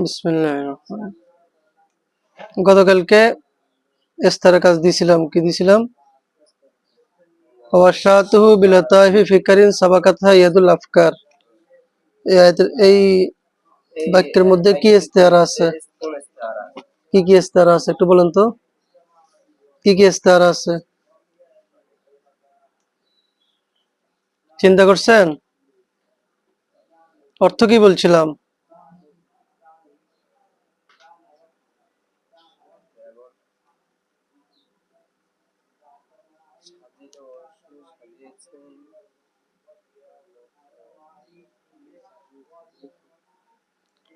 বিসমিল্লাহির রহমানির রহিম। গতকালকে ইস্তারা কাজ দিছিলাম, কি দিছিলাম? ওয়াশাতুহু বিলাতাইফি ফিকারিন সাবাকাতহা ইয়াদুল আফকার। এই বাক্যের মধ্যে কি ইস্তারা আছে? কি কি ইস্তারা আছে একটু বলেন তো, কি কি ইস্তারা আছে? চিন্তা করছেন? অর্থ কি বলছিলাম?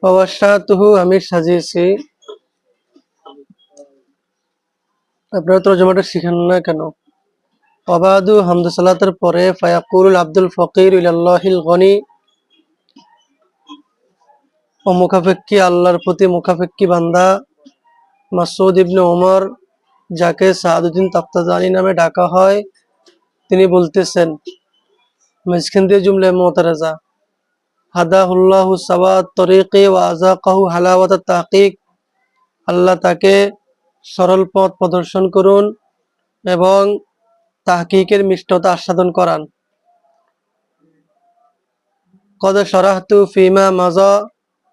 ওয়াশাতুহু আমি সাজিয়েছি। আপনারা তরজমাটা শিখেন না কেন? ওয়াবাদু হামদু সালাতের পরে ফায়াকুলুল আব্দুল ফকির ইলাল্লাহিল গনি, ও মুখাফেক্কি আল্লাহর প্রতি মুখাফেক্কি বান্দা মাসউদ ইবনে ওমর, যাকে সাদউদ্দিন তাফতাজানি নামে ডাকা হয়, তিনি বলতেছেন, মাঝখান দিয়ে জুমলা মুতারাজা, হাদাহুল্লাহু সাওয়াত তরিকি ওয়া আযাকাহু হালাওয়াতাত তাহকিক, আল্লাহ তাকে সরল পথ প্রদর্শন করুন এবং তাহকিকের মিষ্টতা আস্বাদন করান। কদ শরাহতু ফিমা মাজা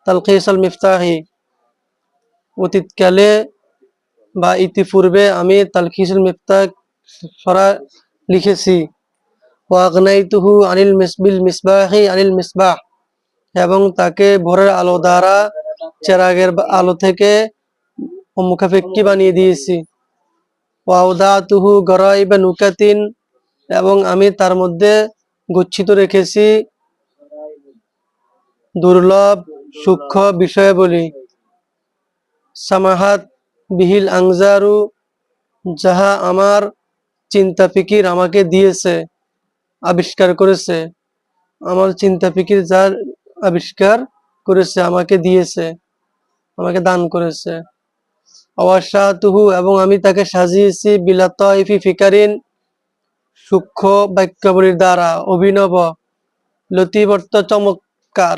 তালখিস আল মিফতাহি, অতীতকালে বা ইতিপূর্বে আমি তালখিসুল মিফতাহ সরা লিখেছি। ওয়াগনাইতুহু আনিল মিসবিল মিসবাহি আনিল মিসবাহ, এবং তাকে ভোরের আলো দ্বারা চেরাগের আলো থেকে মুখাফেক্কি বানিয়ে দিয়েছি। ওয়াউদাতুহু গরাইবা নুকাতিন, এবং আমি তার মধ্যে গচ্ছিত রেখেছি দুর্লভ সূক্ষ্ম বিষয়াবলী। সামাহাত বিহিল আংজারু, যাহা আমার চিন্তা ফিকির আমাকে দিয়েছে, আবিষ্কার করেছে। আমার চিন্তা ফিকির যার আবিষ্কার করেছে, আমাকে দিয়েছে, আমাকে দান করেছে। অওয়াশাতুহু, এবং আমি তাকে সাজিয়েছি বিলাতাইফি ফিকারিন, সূক্ষ্ম বাক্যাবলীর দ্বারা, অভিনব, লতিফ অর্থ চমৎকার,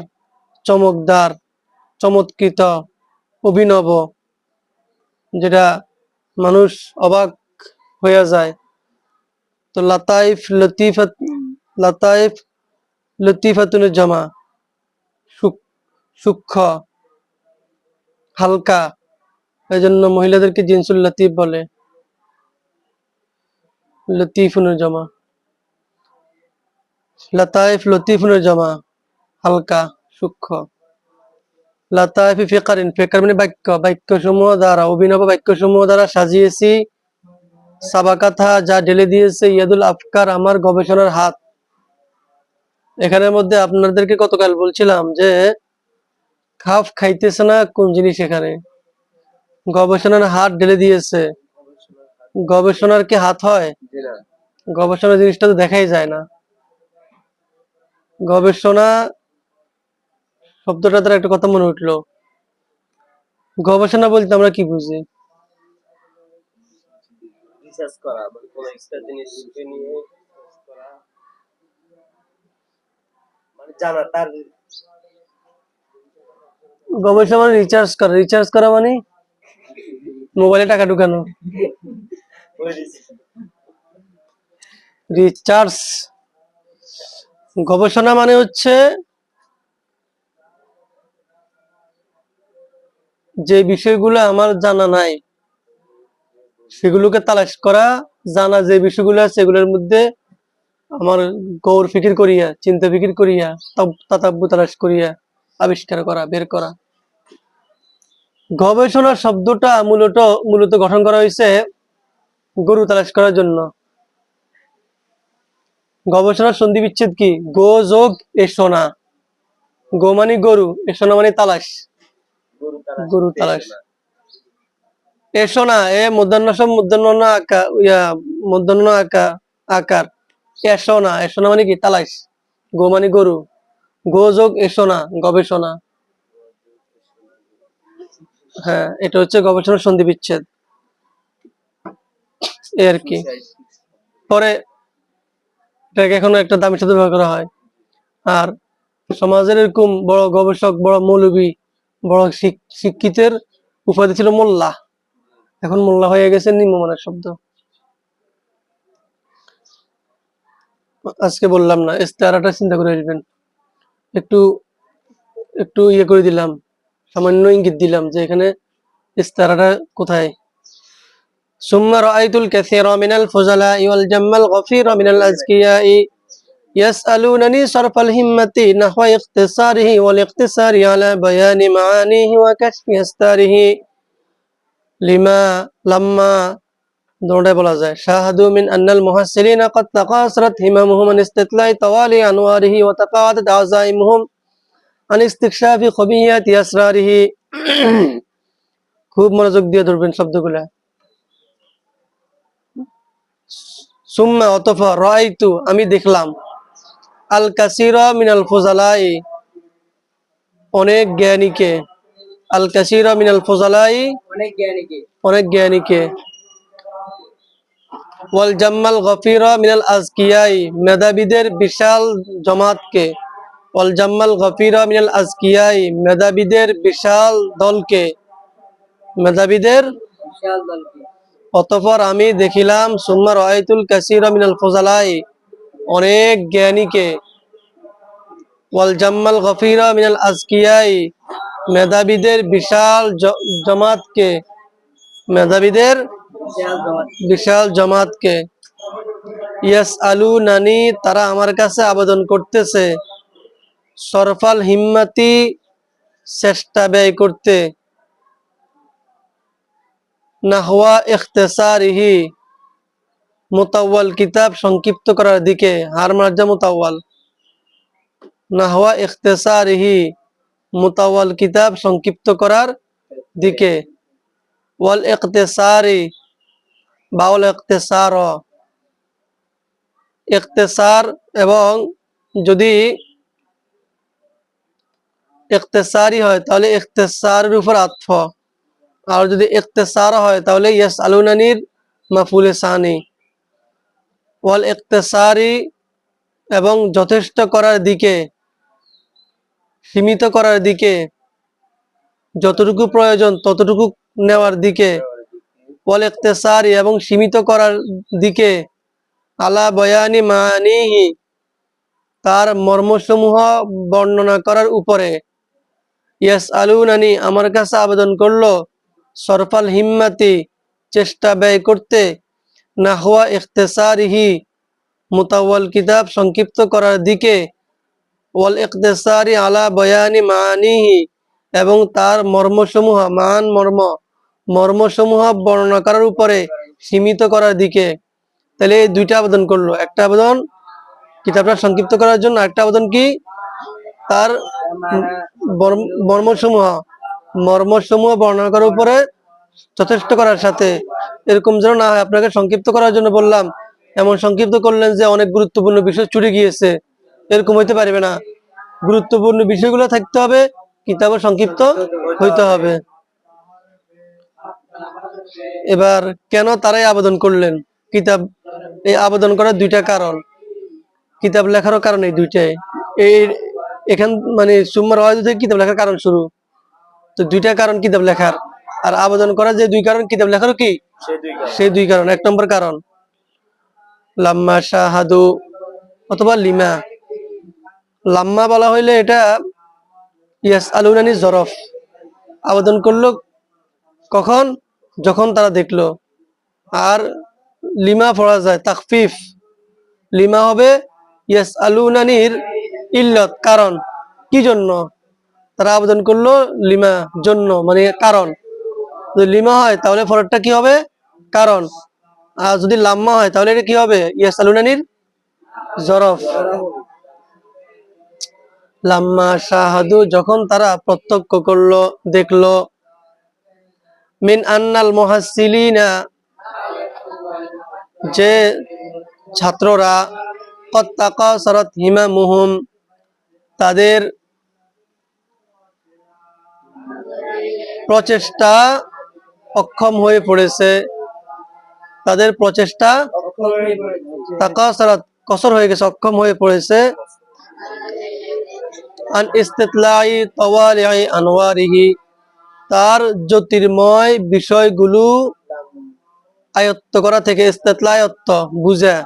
চমকদার, চমৎকৃত, অভিনব, যেটা মানুষ অবাক হয়ে যায়। তো লাতাইফ লতিফাত, লাতাইফ লতিফাতুন জামা, সূক্ষ্ম, হালকা, এই জন্য মহিলাদেরকে জিনসুল লতিফ বলে, লতিফুনের জামা, লাতাইফ লতিফুনের জামা, হালকা, সূক্ষ্ম। লাতাইফি ফিকারিন, ফিকার মানে বাক্য, বাক্যসমূহ দ্বারা, অভিনব বাক্যসমূহ দ্বারা সাজিয়েছি। সাবাকাথা, যা ঢেলে দিয়েছে, ইয়াদুল আফকার, আমার গবেষণার হাত। এখানের মধ্যে আপনাদেরকে গতকাল বলছিলাম যে খাফ খাইতেছে না কোন জিনিস, এখানে গবেষণার হাত ঢেলে দিয়েছে। গবেষণার কি হাত হয়? গবেষণা জিনিসটা তো দেখাই যায় না। গবেষণা শব্দটা দ্বারা একটা কথা মনে উঠলো। গবেষণা বলতে আমরা কি বুঝি? গবেষণা মানে রিচার্জ করা। রিচার্জ করা মানে মোবাইলে টাকা ঢুকানো। রিচার্জ। গবেষণা মানে হচ্ছে যে বিষয়গুলো আমার জানা নাই সেগুলোকে তালাশ করা, জানা যে বিষয়গুলো আছে সেগুলোর মধ্যে আমার গৌর ফিকির করিয়া, চিন্তা ফিকির করিয়া, তাতাব্বু তালাশ করিয়া আবিষ্কার করা, বের করা। গবেষণা শব্দটা মূলত গঠন করা হয়েছে গরু তালাশ করার জন্য। গবেষণার সন্ধি বিচ্ছেদ কি? গো যোগ এসোনা। গো মানে গরু, এসোনা মানে তালাশ, গরু তালাশ। এসোনা, এ মূর্ধন্য সব মূর্ধন্য আকার, মূর্ধন্য আকার। এসোনা, এসোনা মানে কি? তালাশ। গো মানে গরু, গো যোগ এসোনা, গবেষণা। হ্যাঁ, এটা হচ্ছে গবেষণার সন্ধি বিচ্ছেদ আর কি। পরে এটাকে এখনো একটা দামি শব্দ ব্যবহার করা হয়। আর সমাজের এরকম বড় গবেষক, বড় মৌলবী, বড় শিক্ষিতের উপাধি ছিল মোল্লা, এখন মোল্লা হয়ে গেছে নিম্নমানের শব্দ। আজকে বললাম না, ইস্তেআরাটা চিন্তা করে আসবেন। একটু একটু ইয়ে করে দিলাম, সামান্য ইঙ্গিত দিলাম যে এখানে ইস্তেআরাটা কোথায়। সুম্মা রাআইতুল কাসীরা মিনাল ফুজালা'i ওয়াল জাম্মাল গফীরা মিনাল আযকিয়া'i يسألونني صرف الهمة نحو اختصاره والاقتصار على بيان معانيه وكشف أستاره لما دوڑے بولا جائے شاهدوا من أن المحسنين قد تقاصرت هممهم عن استطلاع طوالي أنواره وتقاعدت عزائمهم عن استكشاف خبيات أسراره খুব মনোযোগ দিয়ে ধরবেন শব্দগুলা। সুম্মা অতঃপর রাআইতু আমি দেখলাম আল কাসীরা মিনাল ফুজালাই অনেক জ্ঞানীকে, আল কাসীরা মিনাল ফুজালাই অনেক জ্ঞানীকে, ওয়াল জাম্মাল গফীরা মিনাল আযকিয়াই মেধাবীদের বিশাল জমাতকে, ওয়াল জাম্মাল গফীরা মিনাল আযকিয়াই মেধাবীদের বিশাল দলকে, মেধাবীদের বিশাল দলকে। অতঃপর আমি দেখিলাম সুম্মা রাআইতুল কাসীরা মিনাল ফুজালাই অনেক জ্ঞানীকে, ওয়াল জাম্মাল গফীরা মিনাল আযকিয়াই মেধাবীদের বিশাল জমাতকে, মেধাবীদের বিশাল জমাতকে। ইয়াসআলুনানি তারা আমার কাছে আবেদন করতেছে, সরফাল হিম্মতি চেষ্টা ব্যয় করতে, নাহওয়া ইখতিসারিহি মুতাওয়াল কিতাব সংক্ষিপ্ত করার দিকে, হার মার্জা মুতাওয়াল, নাহওয়া ইখতিসারিহি মুতাওয়াল কিতাব সংক্ষিপ্ত করার দিকে, ওয়াল ইখতিসারি বাউল ইখতিসার, ইখতিসার এবং যদি ইখতিসারি হয় তাহলে ইখতিসারের উপর আতফ, আর যদি ইখতিসার হয় তাহলে ইয়াসআলুনানির মাফউলে সানি। ওয়াল ইখতিসারি এবং যথেষ্ট করার দিকে, সীমিত করার দিকে, যতটুকু প্রয়োজন ততটুকু নেওয়ার দিকে, ওয়াল ইখতিসারি এবং সীমিত করার দিকে, আলা বয়ানি মানিহি তার মর্মসমূহ বর্ণনা করার উপরে, ইয়াসআলুনানি আমার কাছে আবেদন করলো, সরফাল হিম্মাতি চেষ্টা ব্যয় করতে, নাহওয়া ইখতিসারিহি মুতাওয়াল কিতাব সংক্ষিপ্ত করার দিকে, ওয়াল ইখতিসারি আলা বয়ানি মানিহি এবং তার মর্মসমূহ মর্মসমূহ বর্ণনা করার উপরে সীমিত করার দিকে। তাহলে এই দুইটা আবেদন করলো, একটা আবেদন কিতাবটা সংক্ষিপ্ত করার জন্য, একটা আবেদন কি তার মর্মসমূহ বর্ণনা করার উপরে যথেষ্ট করার সাথে। এরকম যেন না হয় আপনাকে সংক্ষিপ্ত করার জন্য বললাম, এমন সংক্ষিপ্ত করলেন যে অনেক গুরুত্বপূর্ণ বিষয় ছুটে গিয়েছে, এরকম হইতে পারবে না। গুরুত্বপূর্ণ বিষয়গুলো থাকতে হবে, কিতাবও সংক্ষিপ্ত হইতে হবে। এবার কেন তারাই আবেদন করলেন কিতাব, এই আবেদন করার দুইটা কারণ, কিতাব লেখারও কারণ এই দুইটাই। এই এখান মানে সুম্মা রাআইতু থেকে কিতাব লেখার কারণ শুরু, তো দুইটা কারণ কিতাব লেখার, আর আবেদন করার যে দুই কারণ কিতাব লেখারও কি সেই দুই কারণ। এক নম্বর কারণ লাম্মা শাহাদু অথবা লিমা, লাম্মা বলা হইলে এটা ইয়াসআলুনানি জরফ, আবেদন করলো কখন, যখন তারা দেখলো। আর লিমা পড়া যায় তাখফিফ, লিমা হবে ইয়াসআলুনানির ইল্লত কারণ, কি জন্য তারা আবেদন করলো, লিমা জন্য মানে কারণ। যদি লিমা হয় তাহলে পরেরটা কি হবে কারণ, আর যদি লাম্মা হয় তাহলে এটা কি হবে ইয়াসআলুনানির জরফ। লাম্মা শাহাদু যখন তারা প্রত্যক্ষ করলো দেখলো, মিন আন্নাল মুহাসসিলিনা যে ছাত্ররা, কদ তাকাসারাত হিমামুহুম তাদের প্রচেষ্টা অক্ষম হয়ে পড়েছে, তাদের প্রচেষ্টা তাকাসারাত কসর হয়ে গেছে, অক্ষম হয়ে পড়েছে, আন ইস্তিতলাই তাওয়ালি'i আনওয়ারিহি, তার জ্যোতির্ময় বিষয়গুলো আয়ত্ত করা থেকে। ইস্তিতলা আয়ত্ত বুঝা,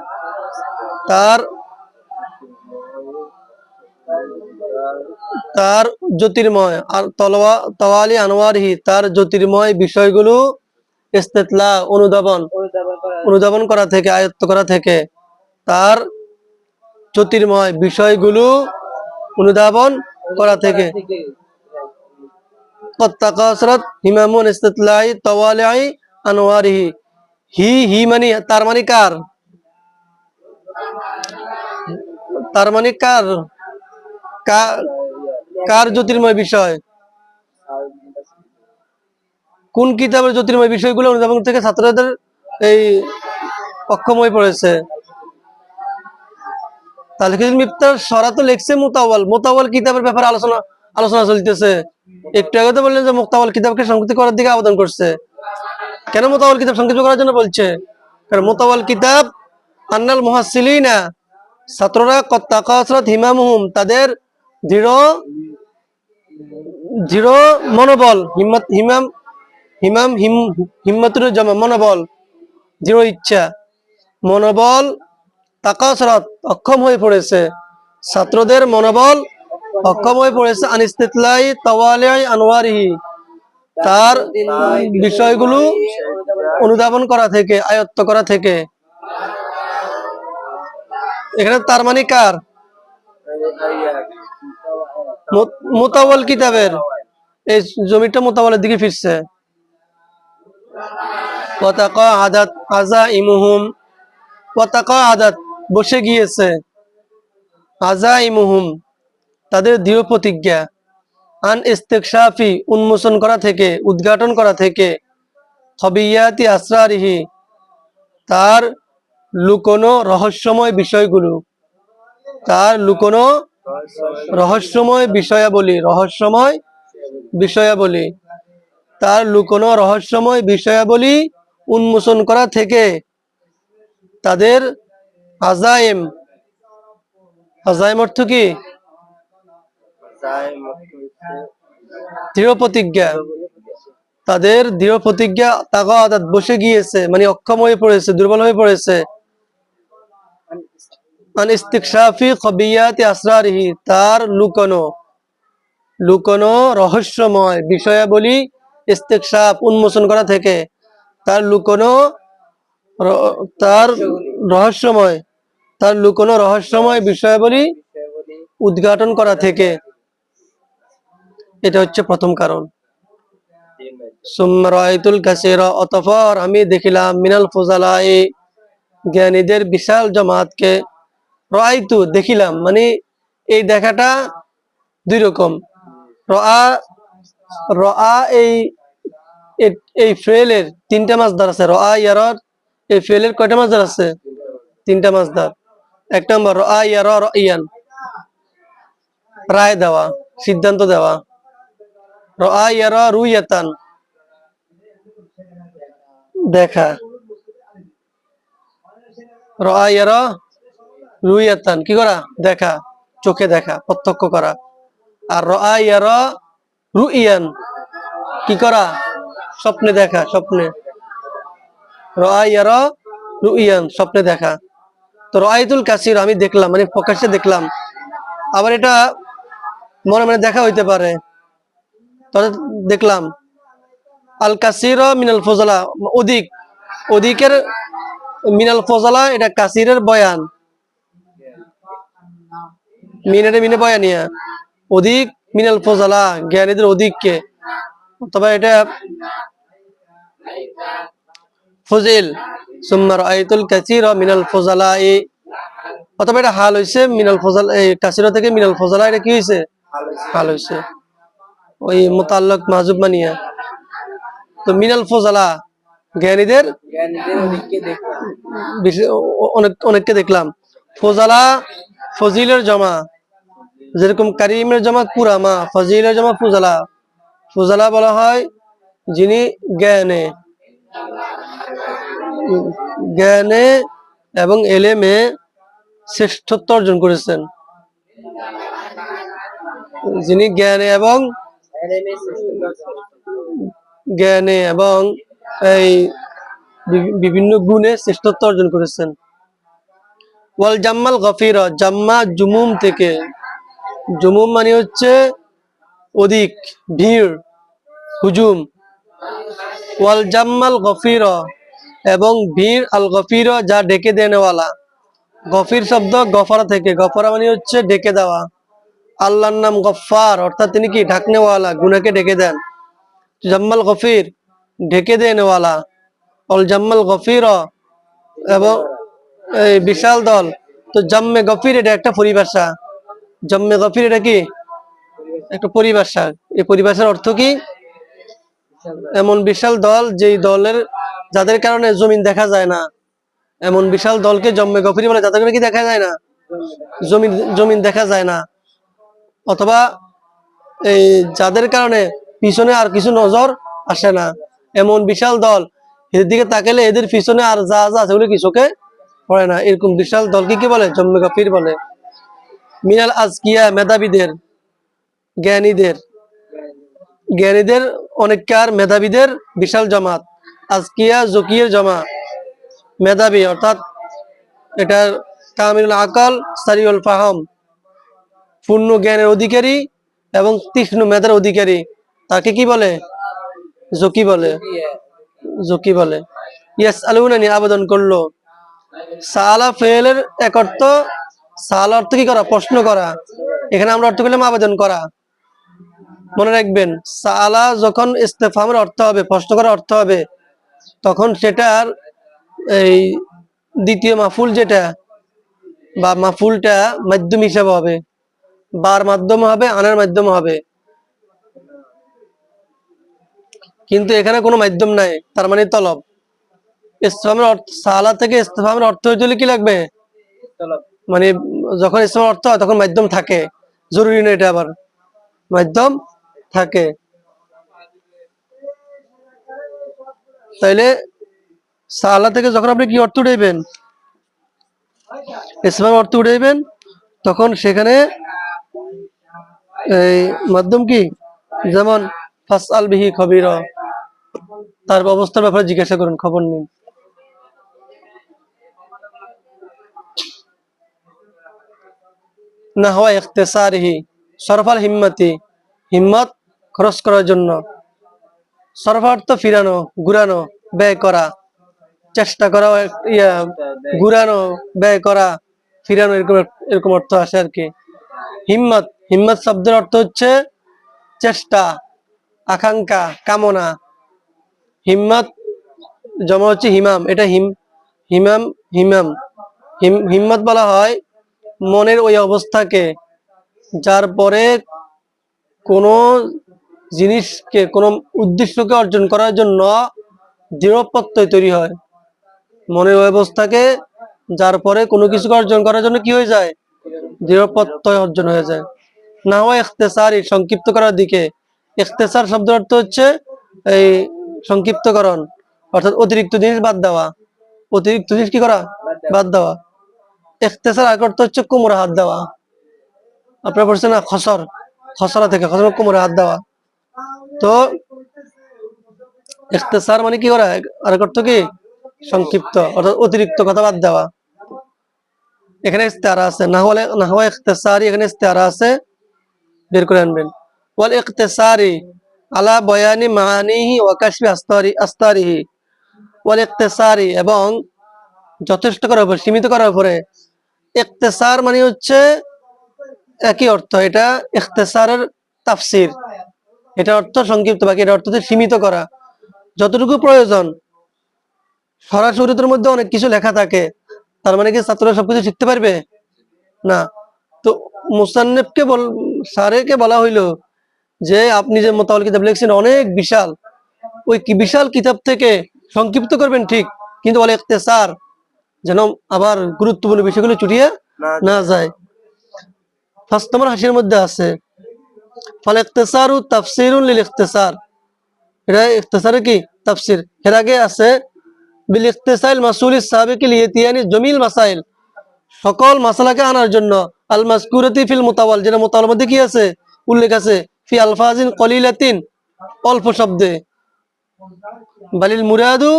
তার তার জ্যোতির্ময় আর তাওয়ালি আনওয়ারিহি, তার জ্যোতির্ময় বিষয়গুলো ইস্তিতলা অনুধাবন করা থেকে, আয়ত্ত করা থেকে। তার জ্যোতির্ময় বিষয়গুলো অনুধাবন করা থেকে। কত্তাকাসরাত হিমামুন ইস্তিতলাই তাওয়ালি'i আনওয়ারিহি, হি মানে তার মানে কার, তার মানে কার, কার জ্যোতির্ময় বিষয়, কোন কিতাবের জ্যোতির্ময় বিষয়গুলো অনুধাবন থেকে ছাত্রদের এই অক্ষম হয়ে পড়েছে। তালখিজুল মিফতার সরা তো লিখছে মোতাওয়াল কিতাবের ব্যাপারে আলোচনা চলতেছে। একটু আগে তো বললেন যে মোতাওয়াল কিতাবকে সংক্ষিপ্ত করার দিকে আবেদন করছে। কেন মোতাওয়াল কিতাব সংক্ষিপ্ত করার জন্য বলছে? কারণ মোতাওয়াল কিতাব আন্নাল মুহাসসিলিনা, ছাত্ররা কত্তাকাসরাত হিমামুহুম, তাদের দৃঢ় মনোবল, হিম্মাতুর জামা মনোবল, দৃঢ় ইচ্ছা, মনোবল তাকাসরাত অক্ষম হয়ে পড়েছে, ছাত্রদের মনোবল অক্ষম হয়ে পড়েছে। আনিস্তিতলাই তাওয়ালি'i আনওয়ারিহি, তার বিষয়গুলো অনুধাবন করা থেকে, আয়ত্ত করা থেকে। এখানে তার মানে কার, মোতাওয়াল কিতাবের। এই জমিটা মোতাওয়ালের দিকে ফিরছে। ওয়াতাকাআদাত আযাইমুহুম, ওয়াতাকাআদাত বসে গিয়েছে, আযাইমুহুম তাদের দৃঢ় প্রতিজ্ঞা, আন ইস্তিকশাফি উন্মোচন করা থেকে, উদ্ঘাটন করা থেকে, খবিয়াতি আসরারিহি তার লুকোনো রহস্যময় বিষয়গুলো, তার লুকোনো রহস্যময় বিষয়াবলী, তার লুকোনো রহস্যময় বিষয়াবলী উন্মোচন করা থেকে। তাদের আজাইম, আজাইম অর্থ কি? দৃঢ় প্রতিজ্ঞা, তাদের দৃঢ় প্রতিজ্ঞা তাগাদাত বসে গিয়েছে মানে অক্ষম হয়ে পড়েছে, দুর্বল হয়ে পড়েছে। আন ইস্তিকশাফি খবিয়াতি আসরারিহি তার লুকোনো রহস্যময় বিষয়াবলী ইস্তিকশাফ উন্মোচন করা থেকে, তার লুকোনো রহস্যময় বিষয়াবলী উদ্ঘাটন করা থেকে। এটা হচ্ছে প্রথম কারণ। সুম্মা রাআইতুল কাসীরা, অতঃপর আমি দেখিলাম, মিনাল ফুজালাই জ্ঞানীদের বিশাল জামাতকে। রাআইতু দেখিলাম, মানে এই দেখাটা দুই রকম। রাআ এই ফেলের তিনটা মাসদার আছে। রাআ ইয়ারার এই ফেলের কয়টা মাসদার আছে? তিনটা মাসদার। এক নম্বর রাআ ইয়ারা রাইয়ান, রায় দেওয়া, সিদ্ধান্ত দেওয়া। রাআ ইয়ারা রুয়াতান, দেখা। রাআ ইয়ারা রুয়াতান কি করা? দেখা, চোখে দেখা, প্রত্যক্ষ করা। আর রাআ ইয়ারা রুইয়ান কি করা? স্বপ্নে দেখা, স্বপ্নে। রাআ ইয়ারা রুইয়ান স্বপ্নে দেখা। তো রাআইতুল কাসীর আমি দেখলাম, মানে প্রকাশ্যে দেখলাম। আবার এটা মনে মনে দেখা হইতে পারে। তবে দেখলাম আল কাসীরা মিনাল ফুজালা, অধিকের মিনাল ফুজালা, এটা কাসীরের বয়ান, মিনে বয়ানিয়া, অধিক মিনাল ফুজালা জ্ঞানীদের অধিককে। তবে এটা ফজিল। সুম্মা রাআইতুল কাসীরা মিনাল ফুজালাই, অথবা এটা হাল হইছে মিনাল ফুজালা, এই কাসীরা থেকে মিনাল ফুজালা, এটা কি হইছে? হাল হইছে। ওই মুতাল্লাক মাহজুব মানিয়া। তো মিনাল ফুজালা জ্ঞানীদের অনেককে দেখলাম। ফুজালা ফজিলের জমা, যেরকম কারিমের জমা কুরামা, ফজিলের জমা ফুজালা। ফুজালা বলা হয় যিনি জ্ঞানে এবং এলেমে শ্রেষ্ঠত্ব অর্জন করেছেন। যিনি জ্ঞানে এবং এই বিভিন্ন গুণে শ্রেষ্ঠত্ব অর্জন করেছেন। ওয়াল জাম্মাল গফিরা, জাম্মা জুমুম থেকে, জুমুম মানে হচ্ছে অধিক, ভিড়, হুজুম। ওয়াল জাম্মাল গফিরা, এবং ভিড়, আল গফিরা যা ডেকে দেনেওয়ালা। গফির শব্দ গফারা থেকে, গফারা মানে হচ্ছে ডেকে দেওয়া। আল্লাহর নাম গফফার, অর্থাৎ তিনি কি ঢাকনেওয়ালা, গুনাহকে ডেকে দেন। জাম্মাল গফির ঢেকে দেনেওয়ালা। অল জাম্মাল গফিরা, এবং এই বিশাল দল। তো জাম্মে গফির এটা একটা পরিভাষা। জাম্মে গফির এটা কি একটা পরিভাষা। এই পরিভাষার অর্থ কি? এমন বিশাল দল যেই দলের যাদের কারণে জমিন দেখা যায় না, এমন বিশাল দলকে জম্মে গফির বলে, যাদের কারণে কি দেখা যায় না, জমিন জমিন দেখা যায় না। অথবা এই যাদের কারণে পিছনে আর কিছু নজর আসে না, এমন বিশাল দল, এদের দিকে তাকালে এদের পিছনে আর যা যা আছে ওগুলো কি চোখে পড়ে না, এরকম বিশাল দলকে কি বলে? জম্মে গফির বলে। মিনাল আজকিয়া, মেধাবীদের, জ্ঞানীদের, জ্ঞানীদের অনেককার, মেধাবীদের বিশাল জামাত। আজকিয়া জকির জমা, মেধাবী অর্থাৎ এটার কামিলুল আকল সারিউল ফাহম, পূর্ণ জ্ঞানের অধিকারী এবং তীক্ষ্ণ মেধার অধিকারী, তাকে কি বলে? জকি বলে, জকি বলে। ইয়াস আলুনানি, আবেদন করলো। সালা ফেলের এক অর্থ, সালা অর্থ কি করা? প্রশ্ন করা। এখানে আমরা অর্থ করলাম আবেদন করা। মনে রাখবেন, সালা যখন ইস্তেফহামের অর্থ হবে, প্রশ্ন করার অর্থ হবে, তখন সেটার এই দ্বিতীয় মাফুল যেটা বা মাফুলটা মাধ্যম হিসাবে হবে, বার মাধ্যম হবে, আনার মাধ্যম হবে। কিন্তু এখানে কোনো মাধ্যম নাই, তার মানে তলব। ইস্তেফহামের অর্থ, সালা থেকে ইস্তেফহামের অর্থ হইতে কি লাগবে? মানে যখন ইস্তেফহামের অর্থ হয় তখন মাধ্যম থাকে, জরুরি না এটা, আবার মাধ্যম থাকে। তাইলে সালা থেকে যখন আপনি কি অর্থ উঠাইবেন? ইসলাম অর্থ উঠাইবেন, তখন সেখানে এই মাধ্যম কি, যেমন ফাসআল বিহি খবিরা, তার অবস্থার ব্যাপারে জিজ্ঞাসা করুন, খবর নিন। নাহওয়া ইখতিসারিহি, সরফাল হিম্মতি, হিম্মত খরচ করার জন্য। সরফা অর্থ ফিরানো, ঘুরানো, ব্যয় করা, চেষ্টা করা, ঘুরানো, ব্যয় করা, ফিরানো, এরকম এরকম অর্থ আসে আর কি। হিম্মত, হিম্মত শব্দের অর্থ হচ্ছে চেষ্টা, আকাঙ্ক্ষা, কামনা। হিম্মত জমা হচ্ছে হিমাম, এটা হিমাম, হিমাম। হিম্মত বলা হয় মনের ওই অবস্থাকে যার পরে কোনো জিনিসকে, কোনো উদ্দেশ্যকে অর্জন করার জন্য দৃঢ় প্রত্যয় তৈরি হয়। মনের ওই অবস্থাকে যার পরে কোনো কিছুকে অর্জন করার জন্য কি হয়ে যায়? দৃঢ় প্রত্যয় অর্জন হয়ে যায়। না হয় ইখতিসারি, সংক্ষিপ্ত করার দিকে। ইখতিসার শব্দের অর্থ হচ্ছে এই সংক্ষিপ্তকরণ, অর্থাৎ অতিরিক্ত জিনিস বাদ দেওয়া। অতিরিক্ত জিনিস কি করা? বাদ দেওয়া। ইখতিসার আরেক অর্থ হচ্ছে কোমরে হাত দেওয়া। আপনারা বলছেন না খসর, খসরা থেকে, খসর কোমরে হাত দেওয়া। তো ইখতিসার মানে কি করা? আরেক অর্থ কি? সংক্ষিপ্ত, অর্থাৎ অতিরিক্ত কথা বাদ দেওয়া। এখানে ইস্তেআরা আছে, নাহওয়া ইখতিসারি, এখানে ইস্তেআরা আছে, বের করে আনবেন। ওয়াল ইখতিসারি আলা বয়ানি মাআনিহি ওয়া কাশফি আস্তারিহি। ওয়াল ইখতিসারি, এবং যথেষ্ট করার উপরে, সীমিত করার উপরে। ইখতিসার মানে হচ্ছে একই অর্থ, এটা ইখতিসারের তাফসির, এটা অর্থ সংক্ষিপ্ত, বাকি এটা অর্থ হচ্ছে সীমিত করা, যতটুকু প্রয়োজন। সরাসরিতের মধ্যে অনেক কিছু লেখা থাকে, তার মানে কি ছাত্ররা সবকিছু শিখতে পারবে না। তো মুসান্নিফকে স্যারকে বলা হইলো যে আপনি যে মোতাওয়াল কিতাব লিখছেন অনেক বিশাল, ওই কি বিশাল কিতাব থেকে সংক্ষিপ্ত করবেন ঠিক, কিন্তু বলে ইখতিসার, যেন আবার গুরুত্বপূর্ণ বিষয়গুলো চুটিয়ে না যায়। 5 নম্বর হাসির মধ্যে আছে ফাল ইখতিসারু তাফসিরুন লিল ইখতিসার, এটা ইখতিসারের কি তাফসির। এর আগে আছে বিল ইখতিসাল মাসুলিস সাবিকি লিয়াতিয়ানি জমিল মাসাইল, সকল মাসালাকে আনার জন্য, আল মাযকুরাতি ফিল মুতাওয়াল, যেটা মুতাওয়ালের মধ্যে কি আছে? উল্লেখ আছে ফি আলফাজিন কলিলাতিন, অল্প শব্দে, বালিল মুরাদু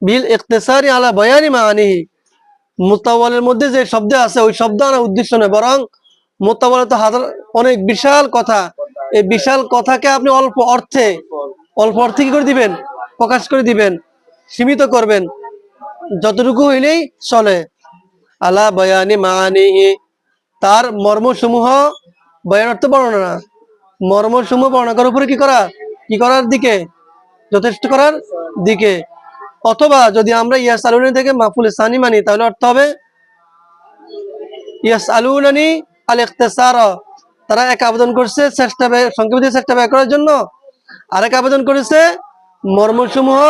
বিল ইখতিসারি আলা বায়ানি মাআনিহি, মুতাওয়ালের মধ্যে যে শব্দ আছে ওই শব্দ আনা উদ্দেশ্য নয়, বরং মুতাওয়ালে তো হাজার অনেক বিশাল কথা, এই বিশাল কথাকে আপনি অল্প অর্থে কি করে দিবেন, প্রকাশ করে দিবেন, সীমিত করবেন, যতটুকু হইলেই চলে। আলা বয়ানি মাআনিহি, তার মর্মসমূহ, বয়ান অর্থ বর্ণনা, মর্মসমূহ বর্ণনা করার উপরে কি করার দিকে, যথেষ্ট করার দিকে। অথবা যদি আমরা ইয়াসআলুনা থেকে মাফুল সানি মানি তাহলে অর্থ হবে ইয়াসআলুনানি আল ইখতিসারা, তারা এক আবেদন করছে সংক্ষেপে চেষ্টা ব্যয় করার জন্য, আরেক আবেদন করেছে মর্মসমূহ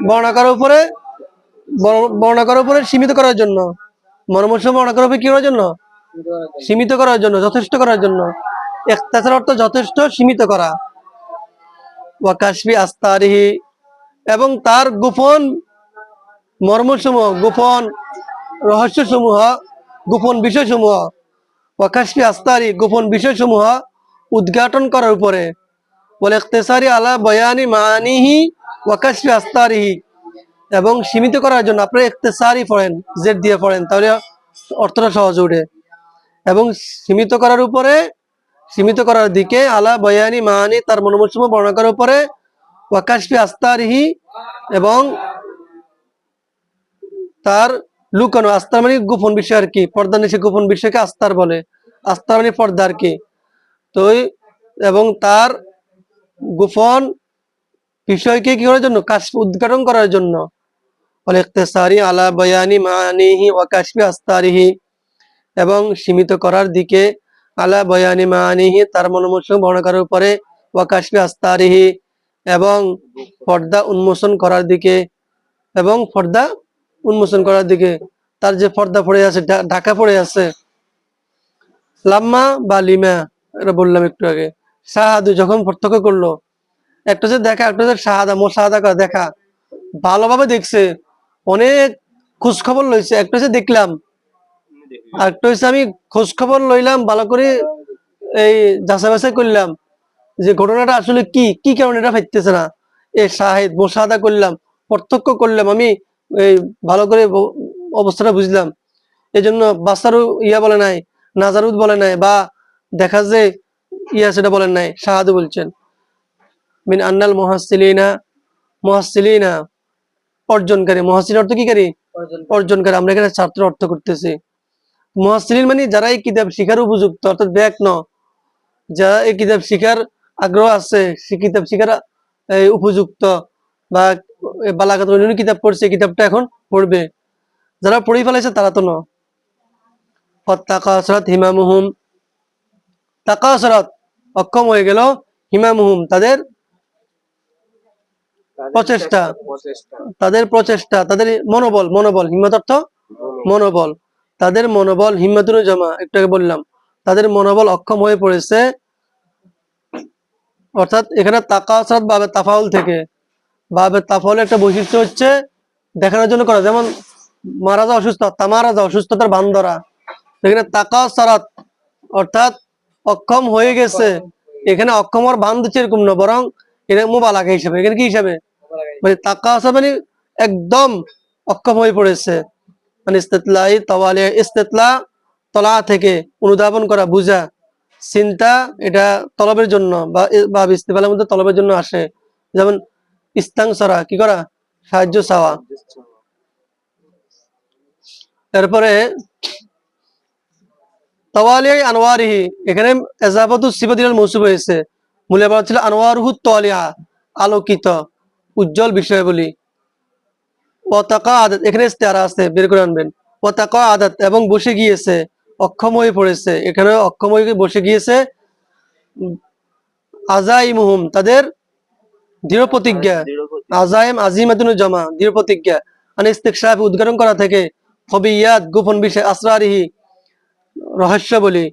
বর্ণনা করার উপরে সীমিত করার জন্য, মর্মসমূহ বর্ণনা করার উপরে কি করার জন্য, সীমিত করার জন্য, যথেষ্ট করার জন্য। ইখতিসার অর্থ যথেষ্ট, সীমিত করা। ওয়া কাশফি আস্তারিহি, এবং তার গোপন মর্মসমূহ, গোপন রহস্যসমূহ, গোপন বিষয়সমূহ, ওয়া কাশফি আস্তারি, গোপন বিষয়সমূহ উদ্ঘাটন করার উপরে, ওয়াল ইখতিসারি আলা বয়ানি মাআনিহি ওয়া কাশফি আস্তারিহি, এবং সীমিত করার জন্য। আপনি ইখতিসারি পড়েন, জেড দিয়ে পড়েন, তাহলে অর্থটা সহজ উঠে। এবং সীমিত করার উপরে, সীমিত করার দিকে, আলা বয়ানি মাআনি, তার মর্মসমূহ বর্ণনা করার উপরে, ওয়া কাশফি আস্তারিহি, এবং তার লুকানো, আস্তার মানে গোপন বিষয় আর কি, পর্দা নিচে গোপন বিষয়কে আস্তার বলে, আস্তার মানে পর্দা আর কি। তো এবং তার গোপন বিষয়কে কি করার জন্য, কাশফ উদ্ঘাটন করার জন্য। ওয়াল ইখতিসারি আলা বয়ানি মাআনিহি ওয়া কাশফি আস্তারিহি, এবং সীমিত করার দিকে, আলা বয়ানি মাআনিহি, তার মর্মসমূহ বর্ণনা করার উপরে, ওয়া কাশফি আস্তারিহি, এবং পর্দা উন্মোচন করার দিকে, এবং পর্দা উন্মোচন করার দিকে, তার যে পর্দা পড়ে আছে, ঢাকা পড়ে আছে। লাম্মা বা লিমা, এটা বললাম একটু আগে। শাহাদু, যখন প্রত্যক্ষ করলো, একটা যে দেখা, একটা যে শাহাদা, মোশাহাদা করা, দেখা, ভালোভাবে দেখছে, অনেক খোঁজ খবর লইছে, একটা যে দেখলাম, আর একটা হচ্ছে আমি খোঁজ খবর লইলাম, ভালো করে এই যাচাই বাছাই করলাম যে ঘটনাটা আসলে কি কি কারণে এটা ফাইতেছে না, এই শাহিদ মোশাহাদা করলাম, প্রত্যক্ষ করলাম, আমি এই ভালো করে অবস্থাটা বুঝলাম। এই জন্য বাসারু ইয়া বলে নাই, নাজারুদ বলে নাই, বা দেখা যে ইয়া সেটা বলেন নাই, শাহাদু বলছেন। মিন আন্নাল মুহাসসিলিনা অর্জনকারী, মুহাসসিলিন অর্থ কি কারী, অর্জনকারী। আমরা এখানে ছাত্র অর্থ করতেছি। মুহাসসিলিন মানে যারা এই কিতাব শিখার উপযুক্ত, অর্থাৎ ব্যাক যারা এই কিতাব শিখার আগ্রহ আছে, সে কিতাব শিখার উপযুক্ত, বা বালাগাত অন্য কিতাব পড়ছে, কিতাবটা এখন পড়বে। যারা পড়ে ফেলাইছে তারা তো নয়। তাকাসরাত হিমামুহুম, তাকাসরাত অক্ষম হয়ে গেল, হিমামুহুম তাদের প্রচেষ্টা, তাদের মনোবল, হিম্মত অর্থ মনোবল, তাদের মনোবল, হিম্মতুন জামা, একটু আগে বললাম, তাদের মনোবল অক্ষম হয়ে পড়েছে। অর্থাৎ এখানে তাকাসরাত বাবে তাফাউল থেকে, বাবে তাফাউলের একটা বৈশিষ্ট্য হচ্ছে দেখানোর জন্য করা, যেমন মারাজা অসুস্থ, তামারাজা অসুস্থতার বান ধরা। এখানে তাকাসরাত অর্থাৎ অক্ষম হয়ে গেছে, এখানে অক্ষম হওয়ার বান দিচ্ছে এরকম না, বরং এটা মুবালাগা হিসেবে, এখানে কি হিসাবে, মানে তাকাসরাত মানে একদম অক্ষম হয়ে পড়েছে, মানে ইস্তিতলাই তাওয়ালি, ইস্তিতলা তলা থেকে, অনুধাবন করা, বুঝা, চিন্তা, এটা তলবের জন্য, বা ইস্তিফালের মধ্যে তলবের জন্য আসে। যেমন ইস্তাংসরা, কি করা, সাহায্য চাওয়া। তারপরে তাওয়ালি আনওয়ারিহি, এখানে এজাবাতু সিফাতিল মৌসুফ হয়েছে, মূলে বলা ছিল আনওয়ারুহু তালিয়া, আলোকিত, উজ্জ্বল বিষয় বলি। ওয়াতাকা আদাত, এখানে ইস্তেআরা আছে, বের করে আনবেন। ওয়াতাকা আদাত, এবং বসে গিয়েছে, অক্ষম হয়ে পড়েছে, এখানে অক্ষম হয়ে বসে গিয়েছে। আজাইমুহুম, তাদের দৃঢ় প্রতিজ্ঞা, আজাইম আজিমাতুন জামা, দৃঢ় প্রতিজ্ঞা, মানে ইস্তিকশাফ উদ্ঘাটন করা থেকে, খবিয়াত গোপন বিষয়, আসরারিহি রহস্য বলি,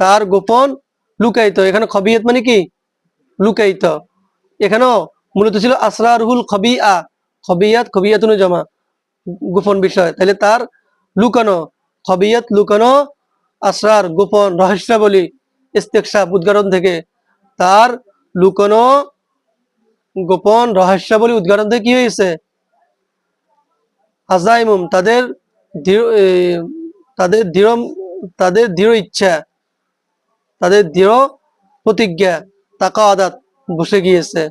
তার গোপন লুকায়িত, এখানে খবিয়াত মানে কি লুকায়িত, এখানেও মূলত ছিল আসরারুল খবিআ, খবিয়াতুন জামা, গোপন বিষয়, তাহলে তার লুকানো, খবিয়াত লুকানো, আসরার গোপন রহস্য বলি, ইস্তেকশাফ উদ্ঘাটন থেকে, তার লুকানো গোপন রহস্যাবলী উদ্ঘাটন থেকে কি হয়েছে? আজাইমুম তাদের দৃঢ় তাদের দৃঢ় তাদের দৃঢ় ইচ্ছা, তাদের দৃঢ় প্রতিজ্ঞা তাকাদাত বসে গিয়েছে।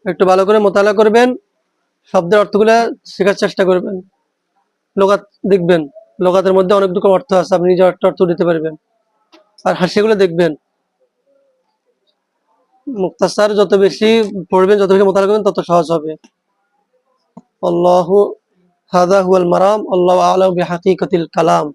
একটু ভালো করে মোতালা করবেন, শব্দের অর্থগুলো শেখার চেষ্টা করবেন, লোগাত দেখবেন, লোগাতের মধ্যে অনেক রকম অর্থ আছে, আপনি নিজে অর্থ দিতে পারবেন। আর সেগুলো দেখবেন, মুক্তাসার যত বেশি পড়বেন, যত বেশি মোতালা করবেন, তত সহজ হবে। আল্লাহু হাদা হুয়াল মারাম, আল্লাহু আ'লামু বিহাকিকাতিল কালাম।